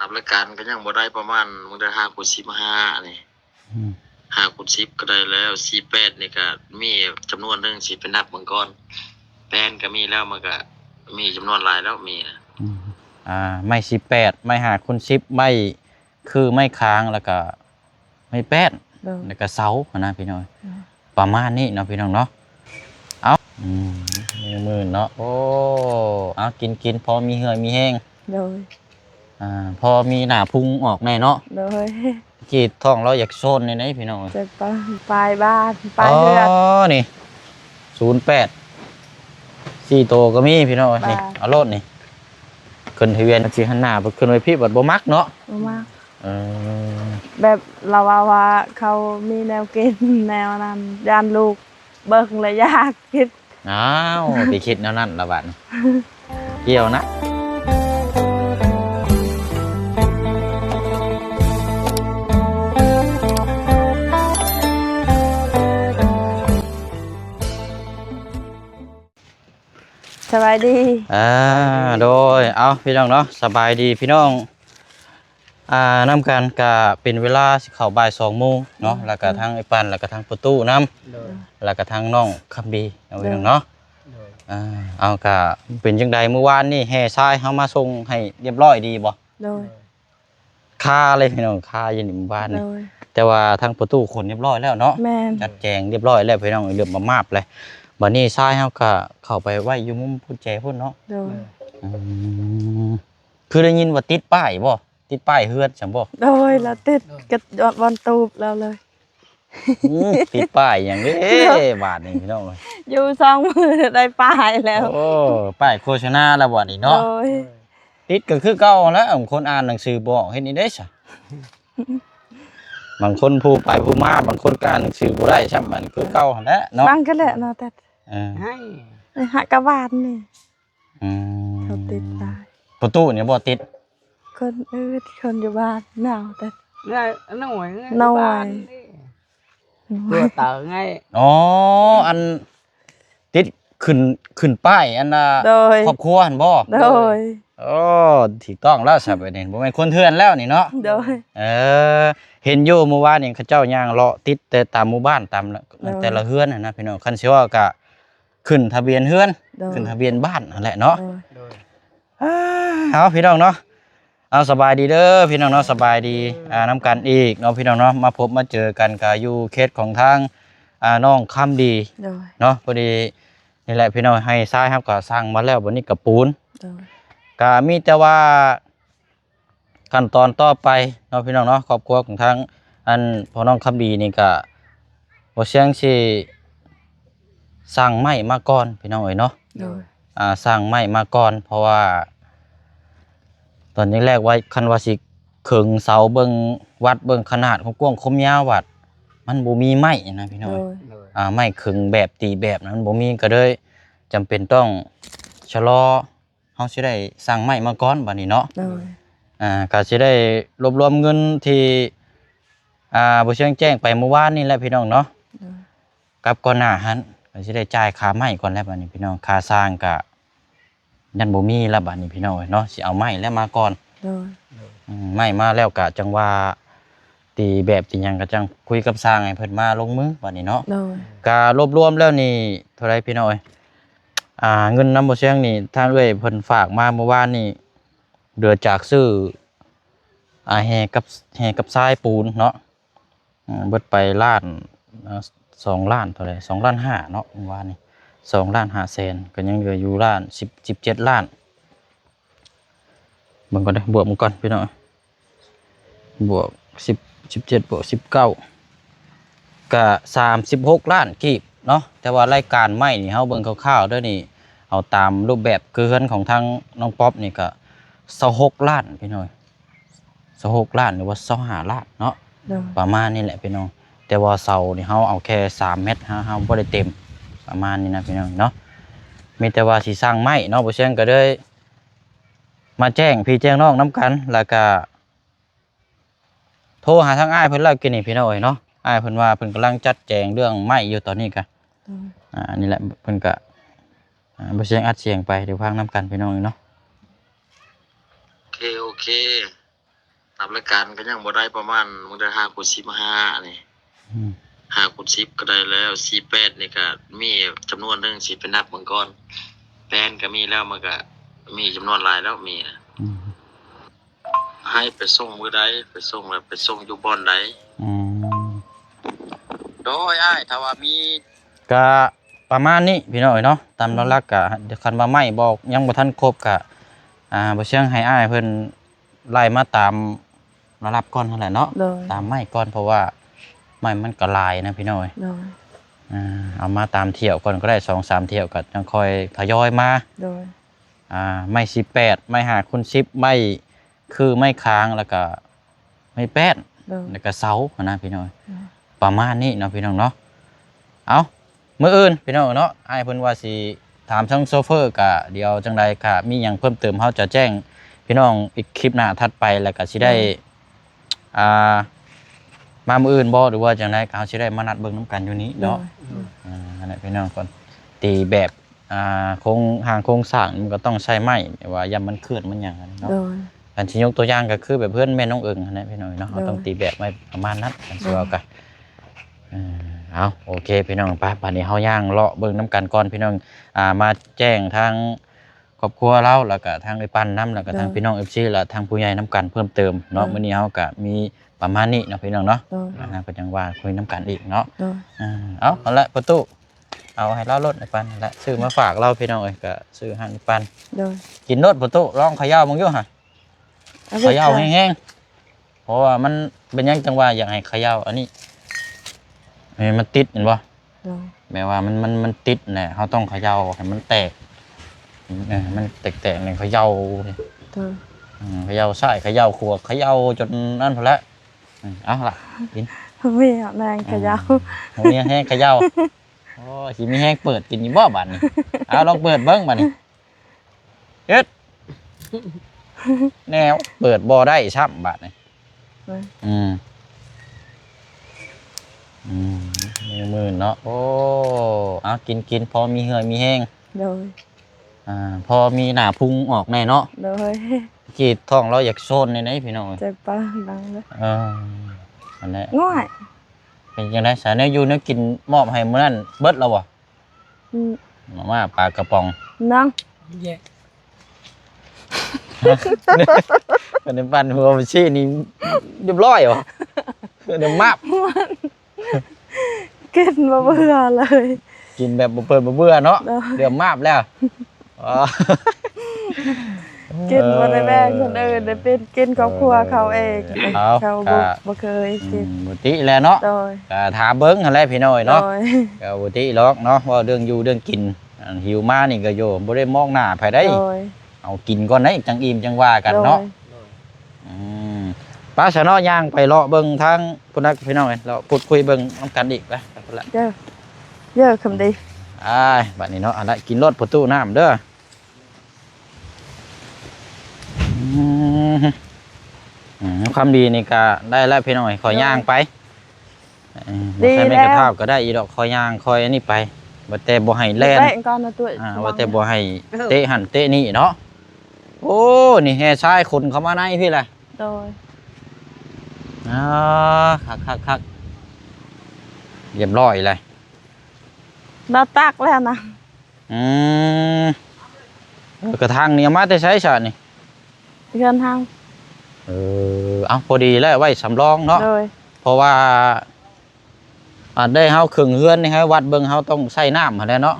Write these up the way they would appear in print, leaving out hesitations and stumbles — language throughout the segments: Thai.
นับรายการก็ยังบ่ได้ประมาณมึงได้5 คูณ 15นี่5 คูณ 10ก็ได้แล้ว48นี่ก็มีจำนวนหนึงสิไปนับเบิ่งก่อนแป้นก็มีแล้วมันก็มีจำนวนหลายแล้วมีนะไม่18ไม่5 คูณ 10ไม่คือไม่ค้างแล้วก็ไม่แป้นแล้วก็เสานะพี่น้องประมาณนี้เนาะพี่น้องเนาะเอามือเนาะโอ้เอากินพอมีเหือมีแห้งเลยพอมีหน้าพุงออกแน่เนาะเลยกีดท้องเราอยากโซนในไหนพี่น้องจะปลายบ้านปลายเลือดนี่08 4 โตก็มีพี่น้องนี่เอาโลดนี่ขึ้นทะเบียนสิหันหน้าไปขึ้นไว้พี่บัดบ่มักเนาะบ่มักแบบเราว่าเขามีแนวกินแนวนั้นย่านลูกเบิ่งแล้วอยากคิดไปคิดแนวนั้นละบัดเกี่ยวนะสบายดีโดยเอาพี่น้องเนาะสบายดีพี่น้องนำกันก็เป็นเวลาสิเข้าบ่าย2 โมงเนาะแล้วก็ทางไอ้ปันแล้วก็ทางประตูนำแล้วก็ทางน้องคำบีเอาพี่น้องเนาะเอาก็เป็นจังใดเมื่อวานนี่แห่ทรายเฮามาส่งให้เรียบร้อยดีบ่โดยค่าเลยพี่น้องค่าอยู่ในหมู่บ้านนี่แต่ว่าทางประตูขนเรียบร้อยแล้วเนาะจัดแจงเรียบร้อยแล้วพี่น้องเรื่องมาบเลยบัดนี้ทรายเฮาก็เข้าไปไว้อยู่มุมพุ่นแจพุ่นเนาะคือได้ยินว่าติดป้ายบ่ติดป้ายเฮือนจังบ่โดยแล้วติดกระบอนตูบแล้วเลยติดป้ายอย่างนี้บาทนี่พี่น้องอยู่2 มื้อได้ป้ายแล้วโอ้ป้ายโฆษณาแล้วบ่นี่เนาะติดก็คือเก่าแล้วคนอ่านหนังสือบ่เฮ็ดนี่ได้ซะบางคนผู้ไปผู้มาบางคนก็อ่านหนังสือบ่ได้ซ้ำมันคือเก่าหั่นแหละเนาะบางก็แหละเนาะแต่ให้หักกะบานนี่เขาติดป้ายประตูเนี่ยบ่ติดคนอยู่บ้านหนาวแต่น้อยตัวเต่าไงอันติดขึ้นป้ายอันน่ะครอบครัวหั่นบ่โดยถูกต้องแล้วซะบัดนี้บ่แม่นคนเถื่อนแล้วนี่เนาะโดยเห็นอยู่เมื่อวานนี่เขาเจ้าย่างเลาะติดแต่ตามหมู่บ้านตามแต่ละเฮือนน่ะนะพี่น้องคันสิว่าก็ขึ้นทะเบียนเฮือนขึ้นทะเบียนบ้านนั่นแหละเนาะเอาพี่น้องเนาะเอาสบายดีเด้อพี่น้องเนาะสบายดีน้ำกันอีกเนาะพี่น้องเนาะมาพบมาเจอกันกับอยู่เคสของทางน้องคำดีเนาะพอดีนี่แหละพี่น้องให้ทรายครับก็สร้างมาแล้ววันนี้กับปูนก็มีแต่ว่าขั้นตอนต่อไปเนาะพี่น้องเนาะครอบครัวของทางพ่อน้องคำดีนี่ก็บ่เชียงสิสร้างไม้มาก่อนพี่น้องเอ๋ยเนาะสร้างไม้มาก่อนเพราะว่าตอนนี้แรกไว้คันว่าสิเขิงเสาเบิ่งวัดเบิ่งขนาดของกว้างคมยาววัดมันบ่มีไม้นะพี่น้องไม้เขิงแบบตีแบบนั้นบ่มีก็เลยจำเป็นต้องชะลอเฮาสิได้สร้างไม้มาก่อนบัดนี้เนาะก็สิได้รวบรวมเงินที่บ่เชิงแจ้งไปเมื่อวานนี่แหละพี่น้องเนาะกับก่อนหน้าหันก็สิได้จ่ายค่าไม้ก่อนแล้วบัดนี้พี่น้องค่าสร้างก็ยันบ่มีแล้วบัดนี้พี่น้องเนาะสิเอาไม้แล้วมาก่อนไม้มาแล้วก็จังว่าตีแบบตีหยังก็จังคุยกับสร้างให้เพิ่นมาลงมือบัดนี้เนาะก็รวบรวมแล้วนี่เท่าไรพี่น้องเงินนำบ่เชียงนี่ทางเอ้ยเพิ่นฝากมาเมื่อวานนี่เดือจากซื้อแห่กับทรายปูนเนาะเบิดไปล้าน2 ล้านเท่าไร2.5 ล้านเนาะเมื่อวานนี่2.5 ล้านก็ยังเหลืออยู่17 ล้านเบิ่งก่อนเด้อบวกมันก่อนพี่น้องบวก17บวก19ก็36 ล้านกีบเนาะแต่ว่ารายการไม้นี่เฮาเบิ่งคร่าวๆเด้อนี่เอาตามรูปแบบคือเฮือนของทางน้องป๊อปนี่ก็26 ล้านพี่น้อง26 ล้านหรือว่า25 ล้านเนาะประมาณนี้แหละพี่น้องแต่ว่าเสานี่เฮาเอาแค่3 เมตรเฮาบ่ได้เต็มประมาณนี้นะพี่น้องเนาะมีแต่ว่าสิสร้างไม้เนาะบ่เชียงก็เลยมาแจ้งพี่แจ้งน้องน้ำกันแล้วก็โทรหาทางอ้ายเพิ่นแล้วกินนี่พี่น้องเนาะอ้ายเพิ่นว่าเพิ่นกำลังจัดแจงเรื่องไม้อยู่ตอนนี้ก็นี่แหละเพิ่นก็บ่เชียงอัดเสียงไปเดี๋ยวฟังน้ำกันพี่น้องเนาะโอเค นับรายการก็ยังบ่ได้ประมาณมึงได้5 คูณ 15นี่5 คูณ 10ก็ได้แล้ว48นี่ก็มีจำนวนหนึงสิเป็นนับเบิ่งก่อนแป้นก็มีแล้วมันก็มีจำนวนหลายแล้วมีนะให้ไปส่งมื้อใดไปส่งแล้วไปส่งอยู่บ่อนใดโดยอ้ายถ้าว่ามี ก็ประมาณนี้พี่น้อยเนาะตามเราลักกะคันว่าไม่บอกยังบ่ทันครบกะบ่เชียงให้อ้ายเพิ่นไล่มาตามระดับก่อนนั่นแหละเนาะตามไม้ก่อนเพราะว่าไม้มันก็หลายนะพี่น้อยเอามาตามเที่ยวก่อนก็ได้ 2-3 เที่ยวก็จังค่อยทยอยมาไม้18ไม้5 คูณ 10ไม้คือไม้ค้างแล้วก็ไม้แป้นแล้วก็เสานะพี่น้อยประมาณนี้เนาะพี่น้องเนาะเอามื้ออื่นพี่น้องเนาะอ้ายเพิ่นว่าสิถามทั้งโซเฟอร์ก็เดี๋ยวจังไดก็มีหยังเพิ่มเติมเฮาจะแจ้งพี่น้องอีกคลิปหน้าถัดไปแล้วก็สิได้มามื้ออื่นบ่หรือว่าจังไดก็เฮาสิได้มานัดเบิ่งนํกันอยู่นี้เนาะนั่นแหละพี่น้องก่อนตีแบบโครงหางโครงสร้างมันก็ต้องใช้ไม้ว่ายามมันเคลื่อนมันหยังเนาะอันที่ยกตัวอย่างก็คือแบบเพื่อนแม่น้องเอิงนั่นแหละพี่น้องเนาะเฮาต้องตีแบบไว้ประมาณนั้นกันสิว่ากันเอาโอเคพี่น้องไปบัดนี้เฮาย่างเลาะเบิ่งน้ำกันก่อนพี่น้องมาแจ้งทางครอบครัวเราแล้วก็ทางไอ้ปันน้ำแล้วก็ทางพี่น้อง FC แล้วทางผู้ใหญ่น้ำกันเพิ่มเติมเนาะมื้อนี้เฮาก็มีประมาณนี้เนาะพี่น้องเนาะก็จังว่าคุยน้ำกันอีกเนาะเอาละประตูเอาให้เราลดไอ้ปันละซื้อมาฝากเราพี่น้องเอ้ยก็ซื้อให้ไอ้ปันกินรสประตูลองเขย่ามึงอยู่ห่ะเขย่าแห้งๆเพราะว่ามันเป็นยังจังว่าอยากให้เขย่าอันนี้มันติดเห็นบ่แม้ว่ามันติดแหละเขาต้องเขย่าให้มันแตกมันแตกๆเนี่ยเขย่าเขย่าใส่เขย่าขวดเขย่าจนนั่นพอแล้วเอาล่ะกินมีแรงเขย่ามีแห้งเขย่าโอ้สิมีแห้งเปิดกินอยู่บ่บัดนี้เอาลองเปิดเบิ่งบัดนี้เอ็ดแนวเปิดบ่ได้ช้ำบัดนี้มือเนาะโอ้เอากินพอมีเหื่อยมีแห้งเลยพอมีหน้าพุงออกแน่เนาะเลยจีดท้องเราอยากโซนในไหนพี่น้องเจ็บปะดังเลยอันนี้ง่ายเป็นยังไงสารเนื้อยูเนื้อกินมอบให้เมื่อนั้นเบิดแล้ววะมาปลากระป๋องนั่งเป็นปันหัวมันชี้นี่เรียบร้อยเหรอเดี๋ยวมาบกินมาเบื่อเลยกินแบบเปิดมาเบื่อเนาะเดี๋ยวมาบแล้วกินมาในแม่คนอื่นได้เป็นกินครอบครัวเขาเองเขาบ่เคยกินบุตรแล้วเนาะถามเบิ้งอะไรพี่น้อยเนาะบุตรล็อกเนาะว่าเรื่องอยู่เรื่องกินหิวมานี่ก็โยบ่ได้มองหน้าไผได้เอากินก่อนได้จังอิ่มจังว่ากันเนาะป้าชะเนาะย่างไปเลาะเบิ่งทางพุ่นนักพี่น้องเราพูดคุยเบิ่งน้ำกันอีกไปพุ่นละเยอะคำดีบัดนี้เนาะอะไรกินรถประตูน้ำเด้อคำดีนี่ก็ได้แล้วพี่น้องคอยย่างไปใช้ไม่กระทาบก็ได้อีดอกคอยย่างคอยอันนี้ไปบัดแต่บ่ให้แล่นบัดแต่บ่ให้เตะหันเตะนี่เนาะโอ้นี่แห่ชายคนเข้ามาในพี่แหละโดยคักเรียบร้อยเลยเราตักแล้วนะกระทางนี่มาแต่ใช้ฉะนี่เพื่อนทางเอาพอดีแล้วไว้สำรองเนาะเพราะว่าได้เฮาขึงเฮือนนี่ฮะวัดเบิ่งเฮาต้องใส่น้ำแล้วเนาะ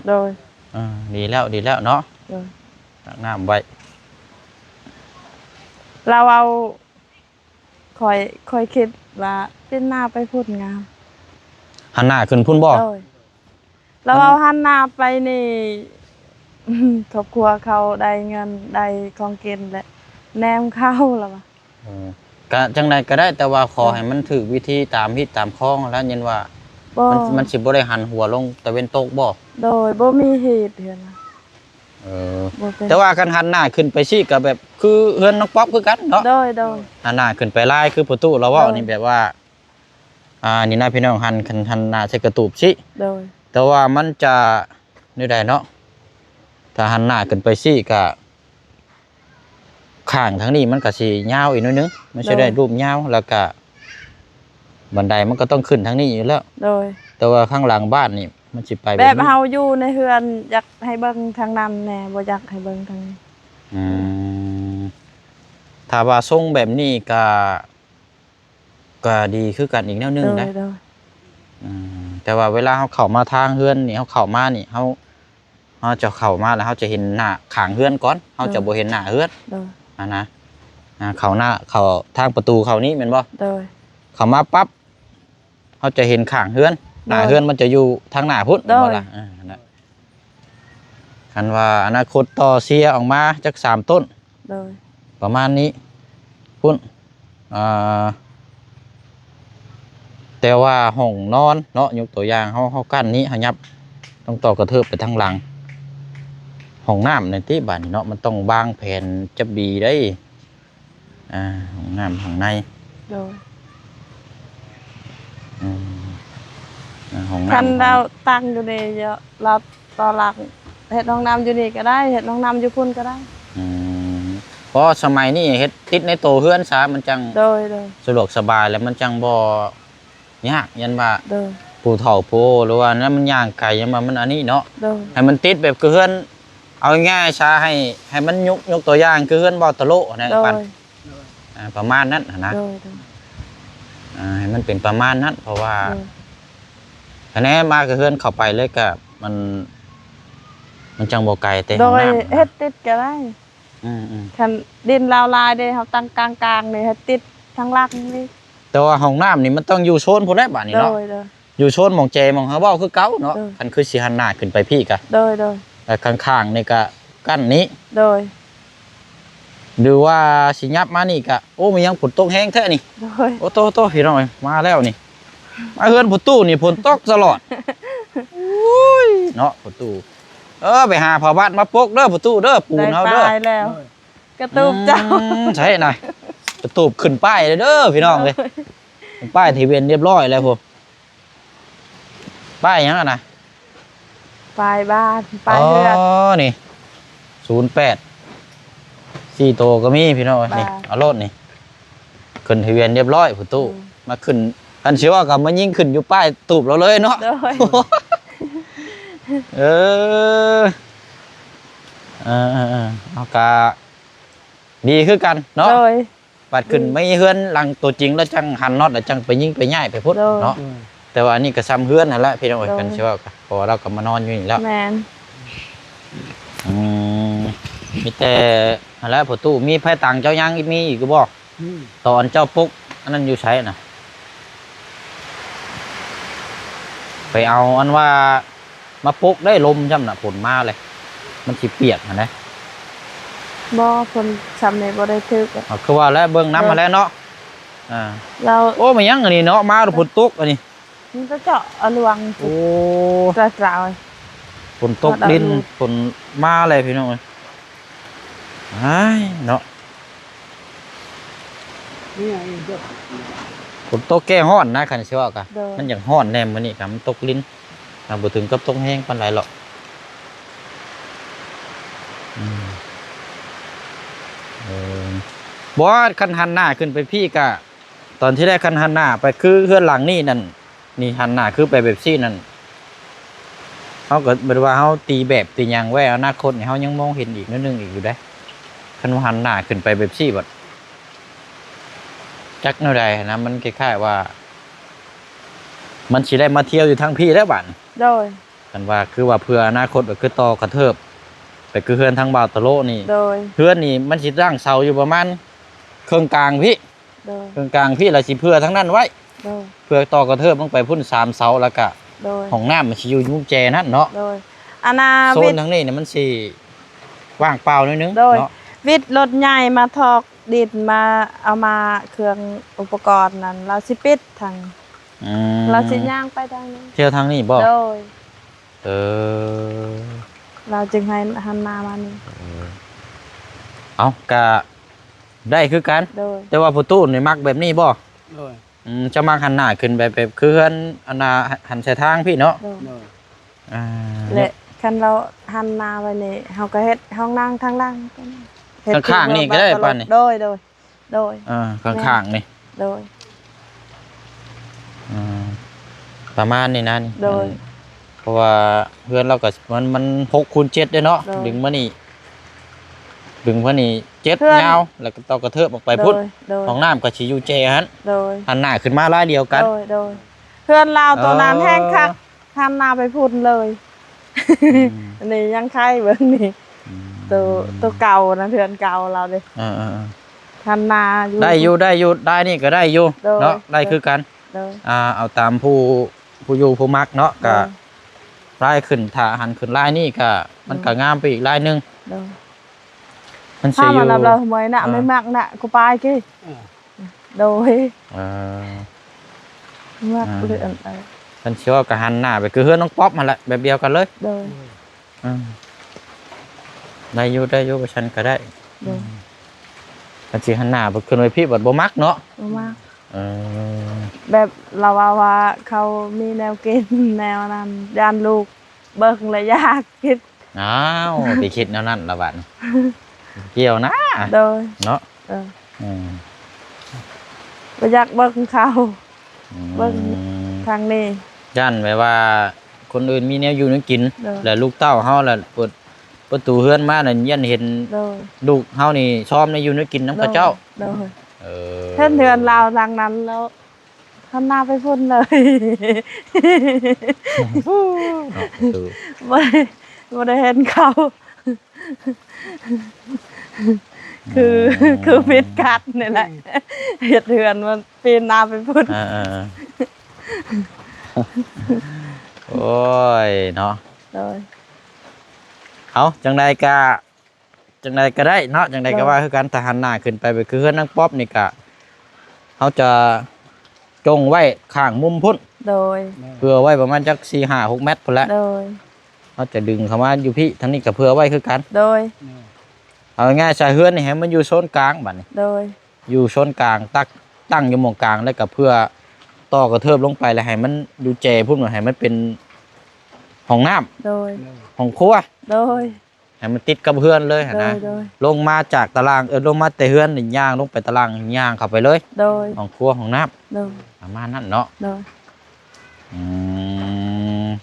ดีแล้วเนาะตักน้ำไว้เราเอาคอยคิดว่าเป็นหน้าไปพูดงามหันหน้าขึ้นพุ่นบ่เราเอาหันหน้าไปนี่ครอบครัวเขาได้เงินได้ของกินแหละแนมเข้าหรอวะก็จังใดก็ได้แต่ว่าขอให้มันถือวิธีตามฮิตตามคล้องแล้วยันว่ามันสิบ่ได้หันหัวลงแต่เว้นตกบ่โดยบ่มีเหตุเห็นนะแต่ว่ากันหันหน้าขึ้นไปชี้กับแบบคือเฮือนน้องป๊อปคือกันเนาะโดยหันหน้าขึ้นไปไล่คือประตูเราว่านี่แบบว่านี่นะพี่น้องหันหน้าใส่กระตูบชี้แต่ว่ามันจะนี่ได้เนาะถ้าหันหน้าขึ้นไปชี้กับ ข้างทั้งนี้มันก็สิยาวอีกหนิดนึงไม่ใช่ได้รูปยาวแล้วก็บันไดมันก็ต้องขึ้นทั้งนี้อยู่แล้วโดยแต่ว่าข้างหลังบ้านนี่มันสิไปแบบเฮาอยู่ในเฮือนอยากให้เบิ่งทางนั้นแน่บ่อยากให้เบิ่งทางนี้ถ้าว่าทรงแบบนี้ก็ดีคือกันอีกแนวนึงนะแต่ว่าเวลาเขาเข้ามาทางเฮือนนี่เขาเข้ามานี่เขาจะเข้ามาแล้วเขาจะเห็นหน้าขางเฮือนก่อนเขาจะบ่เห็นหน้าเฮือนนะเข้าหน้าเข้าทางประตูเข้านี้แม่นบ่เข้ามาปั๊บเขาจะเห็นขางเฮือนหน้าเฮือนมันจะอยู่ทางหน้าพุทธบ่ล่ะคันว่าอนาคตต่อเสียออกมาจัก3ต้นประมาณนี้พุ่นแต่ว่าห้องนอนเนาะยกตัวอย่างเขากั้นนี้เขายับต้องต่อกระเทิบไปทางหลังห้องน้ำในที่บ้านเนาะมันต้องวางแผนจะบีได้ห้องน้ำห้องในห้องน้ำคันเราตั้งอยู่นี่เราต่อหลังเฮ็ดห้องน้ำอยู่นี่ก็ได้เฮ็ดห้องน้ำอยู่พุ่นก็ได้เพราะสมัยนี้เฮ็ดติดในโตเฮือนซะมันจังสะดวกสบายแล้วมันจังบ่ยากยันว่าปู่เฒ่าปู่หรือว่านั้นมันย่างไก่ยันว่ามันอันนี้เนาะให้มันติดแบบคือเฮือนเอาง่ายๆซะให้มันยกตัวอย่างคือเฮือนบ่ตะโลนะปันประมาณนั้นนะให้มันเป็นประมาณนั้นเพราะว่าคะแนนมาคือเฮือนเข้าไปเลยก็มันจังบ่ไกลแต่โดยเฮ็ดติดก็ได้คันดินลาวลายเด้เฮาตั้งกลางๆนี่เฮ็ดติดทางล่างนี่แต่ว่าห้องน้ำนี่มันต้องอยู่โซนพุ่นได้บ้านนี่เนาะอยู่โซนหม่องเจหม่องเฮาเว้าคือเก่าเนาะคันคือสิหันหน้าขึ้นไปพี่กะแต่ข้างๆนี่ก็กั้นนี้หรือว่าสิยับมานี่ก็โอ้มันยังฝนตกแห้งแท้นี่โอ้โตพี่น้องมาแล้วนี่มาเฮือนประตูนี่ฝนตกตลอดเนาะประตูไปหาพ่อบ้านมาปกเด้อประตูเด้อปูนเฮาเด้อตายแล้วกระตูบเจ้าใช่น่ะกระตูบขึ้นป้ายเด้อพี่น้องเลยป้ายทะเบียนเรียบร้อยแล้วผมป้ายยังนะป้ายบ้านป้ายเรือนนี่08 4 โตก็มีพี่น้องนี่เอารถนี่ขึ้นทะเบียนเรียบร้อยประตูมาขึ้นอันเชื่อว่ากับมันยิ่งขึ้นอยู่ป้ายตูบเราเลยเนาะเอากาดีคือกันเนาะบัดขึ้นไม่เฮือนหลังตัวจริงแล้วจังหันน็อตแล้วจังไปยิงไปง่ายไปพุทธเนาะแต่ว่าอันนี้ก็ซ้ำเฮือนนั่นแหละพี่น้องกันเชื่อว่าพอเราก็มานอนอยู่นี่แล้วมีแต่อะไรประตูมีไผ่ต่างเจ้ายังมีอีกก็บอกตอนเจ้าปุ๊กอันนั้นอยู่ใช้น่ะไปเอาอันว่ามาปุ๊กได้ลมจำน่ะผลมาเลยมันสิเปียกนะบ่คนซ้ำในบ่ได้ทึกคือว่าแล้วเบิ่งน้ำมาแล้วเนาะเราโอ้มันยังอันนี้เนาะมาฝนตกอันนี้มันจะเจาะอลวงโอ้กระจายฝนตกดินฝนมาอะไรพี่น้องเนาะฝนตกแก้ห้อนนะคันเชื่อกันมันอย่างห้อนแน่มันนี่ครับมันตกลิ้นบ่ถึงกับตกแห้งปานใดหรอกบ่คันหันหน้าขึ้นไปพี่กะตอนที่ได้คันหันหน้าไปคือเฮือนหลังนี่นั่นนี่หันหน้าคือไปแบบซี่นั่นเขาก็เหมือนว่าเขาตีแบบตีอย่างไว้อนาคตเขายังมองเห็นอีกนิดนึงอีกอยู่ได้คันหันหน้าขึ้นไปแบบซี่แบบจักแนวใดนะมันคล้ายๆว่ามันสิได้มาเที่ยวอยู่ทั้งพี่แล้วบ้านโดยกันว่าคือว่าเพื่ออนาคตก็คือต่อกระเทิบไปคือเฮือนทางบ่าวตะโลนี่โดยเฮือนนี่มันสิร่างเสาอยู่ประมาณเครื่องกลางพี่เครื่องกลางพี่ละสิเพื่อทั้งนั้นไว้เพื่อต่อกระเทิบลงไปพุ่น3 เสาแล้วก็ห้องน้ำมันสิอยู่มุมแจนั่นเนาะโซนทั้งนี้เนี่ยมันสิว่างเปล่านิดนึงเนาะวิทย์รถใหญ่มาทอกดินมาเอามาเครื่องอุปกรณ์นั้นเราสิปิดทางเราสิย่างไปทางนี้เที่ยวทางนี้บ่โดยเราจึงให้หันหน้ามานี่เอากะได้คือกันแต่ว่าประตูนี่มักแบบนี้บ่จะมักหันหน้าขึ้นแบบคือเฮือนอันน่ะหันใส่ทางพี่เนาะและคันเราหันหน้าไว้นี่เฮาก็เฮ็ดห้องนั่งทางล่าง เฮ็ด ข้างๆนี่ก็ได้ป่านนี่ โดยข้างๆนี่ โดย ประมาณนี้นะนี่ โดย เพราะว่าเพื่อนเราก็มัน6 คูณ 7ด้วยเนาะ โดย ดึงมานี่7 เพื่อน ยาวแล้วก็ต้องกระเทิบออกไปพุ่น โดย ห้องน้ำก็สิอยู่เจหั่น โดย หันหน้าขึ้นมาลายเดียวกัน โดยเพื่อนเราตัวนั้นแห้งคักหันหน้าไปพุ่นเลยอันนี้ยังไข่เบิ่งนี่ตัวเก่านะเพื่อนเก่าเราเด้ หันหน้าอยู่ ได้นี่ก็ได้อยู่ โดย เนาะได้คือกัน โดย เอาตามผู้อยู่ผู้มักเนาะก็ลายขึ้นถ้าหันขึ้นลายนี่ก็มันก็งามไปอีกลายหนึง โดย มันสิ ถ้า อยู่ มันรับเราไม่น่ะไม่มักน่ะกูไปกี่โดย เออ มักเรื่องอะไร มันสิว่าก็หันหน้าไปคือเฮือนน้องป๊อปนั่นแหละแบบเดียวกันเลย โดย ได้อยู่บ่ฉันก็ได้ โดย มันสิหันหน้าไปขึ้นไปพี่บัดบ่มักเนาะ บ่มัก เออ แบบเราว่าเขามีแนวกินแนวนั้นย่านลูกเบิ่งแล้วอยากคิด อ้าวไปคิดแนวนั้นละบัดเกี่ยวนะ โดย เนาะ บ่อยากเบิ่งเขา เบิ่ง ทางนี้ ย่านแบบว่าคนอื่นมีแนวอยู่แนวกิน เด้อ แล้วลูกเต้าเฮาล่ะเปิดประตูเฮือนมานั่นยันเห็น โดย ลูกเฮานี่ชอบในอยู่แนวกินน้ำกระเจ้า โดย เออ เพื่อนเดือนเราทางนั้นแล้วทำหน้าไปพุ่นเลย เนาะเออ ไม่ได้เห็นเขา คือพิดกัดนี่แหละเห็ดเดือนมันปีนหน้าไปพุ่น โอ้ยเนาะ โดย เอาจังใดก็ได้เนาะจังใดก็ว่าคือกันถ้าหันหน้าขึ้นไปคือเฮือนนางป๊อบนี่ก็เฮาจะจงไว้ข้างมุมพุ่น โดย เพื่อไว้ประมาณจัก4-5-6 เมตรพุ่นแหละ โดย เฮาจะดึงเข้ามาอยู่พี่ทั้งนี้ก็เพื่อไว้คือกัน โดย เอาง่ายๆใส่เฮือนนี่ให้มันอยู่โซนกลางบัดนี้ โดย อยู่โซนกลางตั้งอยู่หม่องกลางแล้วก็เพื่อต่อกระเทิบลงไปแล้วให้มันอยู่แจพุ่นให้มันเป็นห้องน้ำ โดย ห้องครัว โดย ให้มันติดกับเฮือนเลย โด นะ ย โดย ลงมาจากตารางลงมาแต่เฮือนนี่ย่างลงไปตารางย่างเข้าไปเลย โดย ห้องครัวห้องน้ โดย ำประมาณนั้นเนาะ โดย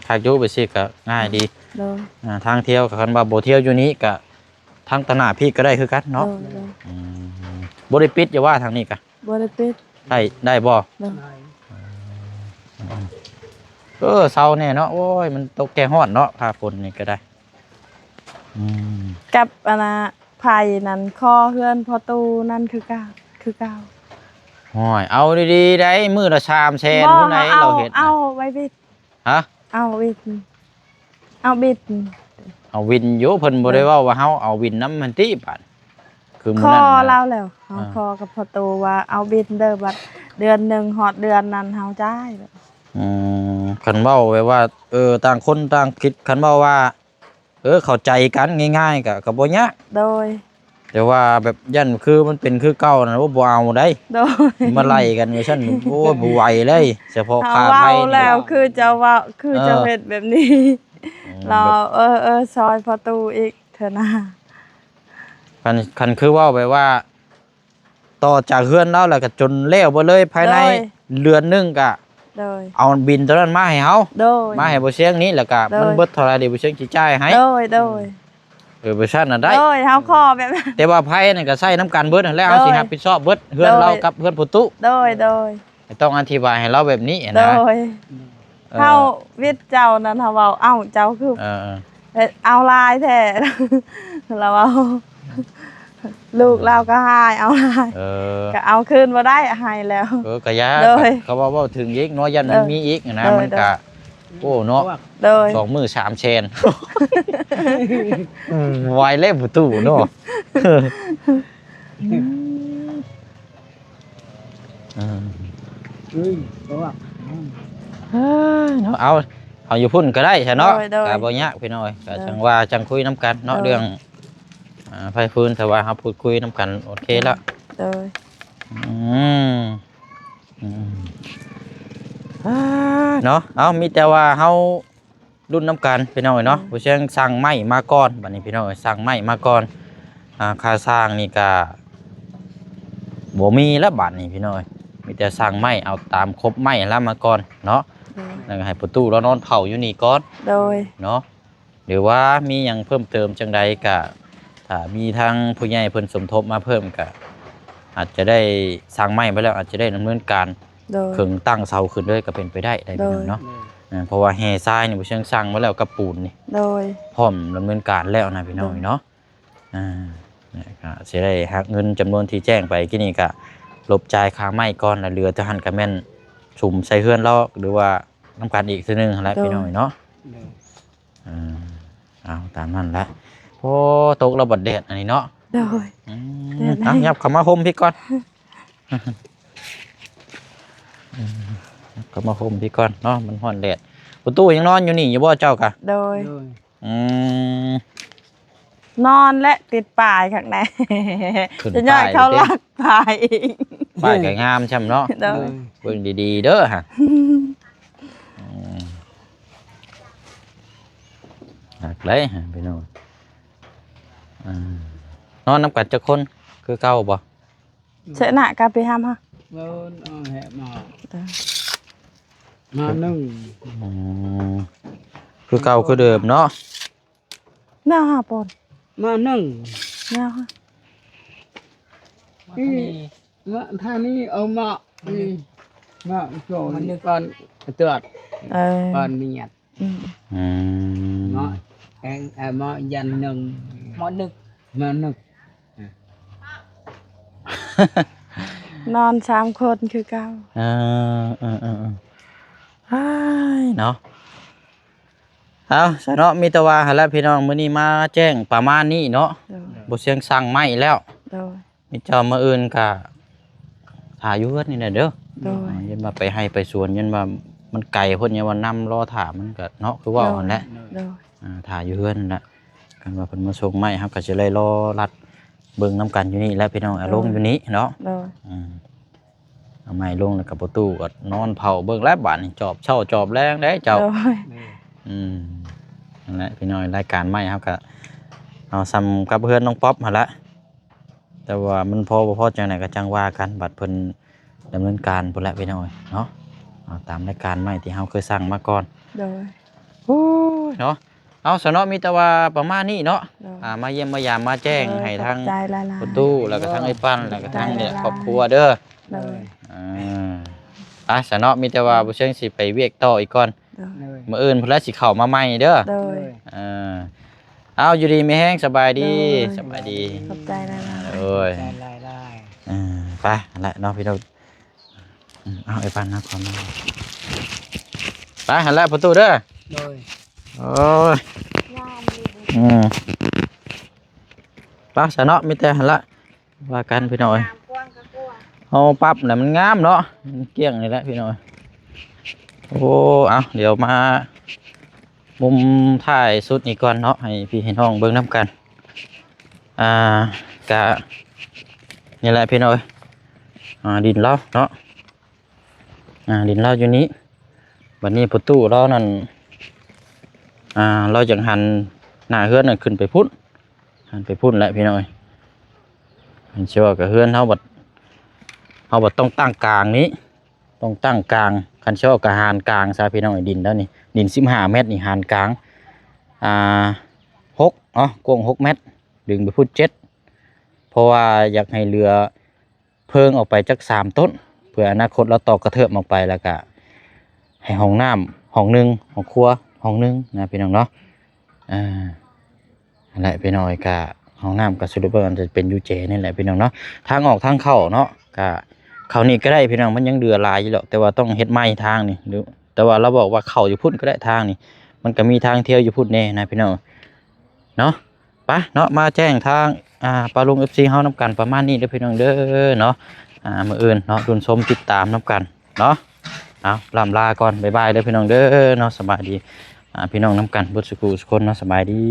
ถ้าอยู่ไปสิก็ง่ายดี โดย ทางเที่ยวกับคันว่าบ่เที่ยวอยู่นี้ก็ทางตลาดพี่ก็ได้คือกัน โด เนาะ ย โดย บ่ได้ปิดอย่าว่าทางนี้ก็ บริปิด ได้บ่ โดย เศร้าแน่เนาะโอ้ยมันตกแก่ฮ้อนเนาะพาฝนนี่ก็ได้ กับอันน่ะไผ่นั่นคอเฮือนพอตูนั่นคือเก้าว โอ้ยเอาดีๆได้มื้อละ3แสนผู้ใดเราเฮ็ด เอาไว้บิด ฮะ เอาบิดเอาบิด เอาวินอยู่เพิ่นบ่ได้เว้าว่าเฮาเอาวินนำมันติบาดคือ ค มื้อ อ นั้น เรา นะ แล้วเฮาคอกับพอตูว่าเอาบิดเด้อบัดเดือนหนึงฮอดเดือนนั้นเฮาจ่ายแบบ คันเว้าไว้ว่าต่างคนต่างคิดคันเว้าว่าเข้าใจกันง่ายๆก็บ่ยาก โดย แต่ว่าแบบยันคือมันเป็นคือเก่านั่นบ่เอาได้ โดย มาไล่กันว่าซั่นโอ้ยบ่ไหวเลยเฉพาะ เฮา ค่า เว้า ไผนี่ แล้วคือจะเว้าคือจะเฮ็ดแบบนี้ เราซอยพอตูอีกเถอะนะ คันคือเว้าไปว่า ต่อจากเฮือนเราแล้วก็จนแล้วบ่เลยภายในเดือนหนึงก็ โดย เอาบินตัวนั้นมาให้เฮา โดย มาให้บ่เสียงนี้แล้วก็ โดย มันเบิดเท่าไหร่เดี๋ยวบ่เสียงสิจ่ายให้ โดย บ่ซั่นน่ะได้ โดยเฮาคอแบบนั้น แต่ว่าไผนี่ก็ใช้น้ำกันเบิดนั่นแหละ โดย เฮาสิรับผิดชอบเบิดเฮือน โดย เรากับเฮือนปุตุ โดย ต้องอธิบายให้เราแบบนี้ โด นะ ยเฮาวิทย์เจ้านั้นเฮาเว้าเอ้าเจ้าคือ เออ เอาลายแท้ เราเอาลูกเราก็หายเอาลาย เออ ก็เอาคืนมาได้หายแล้ว ก็ยา โดย เขาว่าเว้าถึงอีกเนาะยันมันมีอีกนะ โดย มันก็โอ้เนาะ โดย 2 มื้อ3 แสนไวเลยปุตุเนาะเอาอยู่พุ่นก็ได้ใช่เนาะก็บ่ยากพี่น้อยก็จังว่าจังคุยน้ำกันเนาะเรื่องไฟฟื้นแต่ว่าเฮาพูดคุยน้ำกันโอเคแล้ว โดย เนาะเอามีแต่ว่าเฮารุ่นน้ำกันพี่น้อยเนาะผู้เชี่ยงสั่งไม้มาก่อนบัดนี้พี่น้อยสั่งไม้มาก่อน ค่าสร้างนี่ก็บ่มีแล้วบัดนี้พี่น้อยมีแต่สร้างไม้เอาตามครบไม้แล้วมาก่อนเนาะแล้วก็ให้ประตูเรานอนเผาอยู่นี่ก่อนโดยเนาะหรือว่ามีหยังเพิ่มเติมจังใดก็ถ้ามีทางผู้ใหญ่เพิ่นสมทบมาเพิ่มก็อาจจะได้สร้างไม้ไปแล้วอาจจะได้ดำเนินการขึงตั้งเสาขึ้นเลยก็เป็นไปได้พี่น้องเนาะเพราะว่าแห่ทรายนี่บ่เชิงสร้างมาแล้วกับปูนนี่โดยพร้อมดำเนินการแล้วนะพี่น้องเนาะนี่ก็สิได้หักเงินจำนวนที่แจ้งไปกี่นี่ก็ลบจ่ายค่าไม้ก่อนแล้วเหลือจะหันก็แม่นสุ่มใส่เฮือนเราหรือว่าน้ำกันอีกทีนึงแล้วพี่น้องเนาะเอาตามนั้นละโอ้ตกระบดแดดอันนี้เนาะโดยยับเข้ามาห่มพี่ก่อนเข้ามาห่มพี่ก่อนเนาะมันร้อนแดดประตูยังนอนอยู่นี่อยู่บ่เจ้ากะโดยนอนและติดป้ายข้างในจะย่อยเขาลักป้ายอีกป้ายก็งามใช่ไหมเนาะเบิ่งดีๆเด้อฮะหักเลยฮะพี่น้องนอนน้ำกัดจะคนคือเก่าบ่เสนากับไปห้ามฮะมาหนึ่งคือเก่าคือเดิมเนาะแนวฮะปนมาหนึ่งแนวฮะมาท่านี้เอามามาโจมันนี่ก่อนเตือดก่อนเมียดมามายันหนึ่งมาหนึ่งมาหนึ่งนอน3 คนคือเก่าเนาะเอาซะเนาะมีแต่ว่าหั่นแหละพี่น้องมื้อนี้มาแจ้งประมาณนี้เนาะบ่เสียงสั่งไม้แล้วมีเจ้ามื้ออื่นก็ถ่าอยู่เฮือนนี่แหละเด้อยันว่าไปให้ไปสวนยันว่ามันไกลเพิ่นยันว่านำรอถ่ามันก็เนาะคือว่าหั่นแหละถ่าอยู่เฮือนนั่นแหละกันว่าเพิ่นมาส่งไม้ครับก็สิเลยรอรัดเบิ่งนำกันอยู่นี่แล้วพี่น้องลงอยู่นี้เนาะเอาไม้ลงแล้วก็ประตูก็นอนเผาเบิ่งแล้วบาดนี่จอบเช้าจอบแรงเด้เจ้านั่นแหละพี่น้องรายการไม้ครับก็เอาซ้ำกับเพื่อนน้องป๊อปหั่นละแต่ว่ามันพอบ่พอจังไหนก็จังว่ากันบัดเพิ่นดำเนินการพุ่นละพี่น้องเนาะเอาตามรายการไม้ที่เฮาเคยสั่งมาก่อนเนาะเอาสนอมีแต่ว่าประมาณนี้เนาะมาเยี่ยมมายามมาแจ้งให้ทางประตูแล้วก็ทางไอ้ปั้นแล้วก็ทางเนี่ยครอบครัวเด้อสนอมีแต่ว่าบ่เชิงสิไปเวียกต่ออีกก่อนมื้ออื่นเพิ่นละสิเข้ามาใหม่เด้อเอาอยู่ดีมีแห้งสบายดีสบายดีขอบใจนะไปนั่นแหละเนาะพี่น้องเอาไอ้ปั้นนะความไปหันละประตูเด้อโอ้ยป้าสะเนาะมีแต่หันละว่ากันพี่น้อยเอาปั๊บน่ะมันงามเนาะเกี้ยงนี่แหละพี่น้อยโอ้เอาเดี๋ยวมามุมถ่ายสุดนี่ก่อนเนาะให้พี่ให้น้องเบิ่งน้ำกันกะนี่แหละพี่น้อยดินเล่าเนาะดินเล่าอยู่นี้วันนี้ประตูเรานั่นเราจังหันหน้าเฮือนน่ะขึ้นไปพุ่นหันไปพุ่นแหละพี่น้อยเห็นเชื่อกับเฮือนเขาบัดต้องตั้งกลางนี้ต้องตั้งกลางคันเชื่อกับหานกลางซะพี่น้อยดินแล้วนี่ดิน15 เมตรนี่หานกลาง6กว้าง6 เมตรดึงไปพุ่น7เพราะว่าอยากให้เรือเพิ่งออกไปจัก3 ต้นเพื่ออนาคตเราต่อกระเทิบออกไปแล้วก็ให้ห้องน้ำห้องนึงห้องครัวห้องนึงนะพี่น้องเนาะอะไรพี่น้อยกะห้องน้ำกับสุดเบอร์จะเป็นยูเจนี่แหละพี่น้องเนาะทางออกทางเข้าเนาะกะเขานี่ก็ได้พี่น้องมันยังเดือลายอยู่หรอกแต่ว่าต้องเฮ็ดไม้ทางนี่หรือแต่ว่าเราบอกว่าเข้าอยู่พุ่นก็ได้ทางนี่มันก็มีทางเที่ยวอยู่พุ่นแน่นะพี่น้องเนาะไปเนาะมาแจ้งทางปลาลุง FC เฮาน้ำกันประมาณนี้เด้อพี่น้องเด้อเนาะมื้ออื่นเนาะดุนชมติดตามน้ำกันเนาะเอาลำลาก่อนบ๊ายบายเด้อพี่น้องเด้อเนาะสบายดีพี่น้องน้ำกันบุตรสุขุสุคนเนาะสบายดี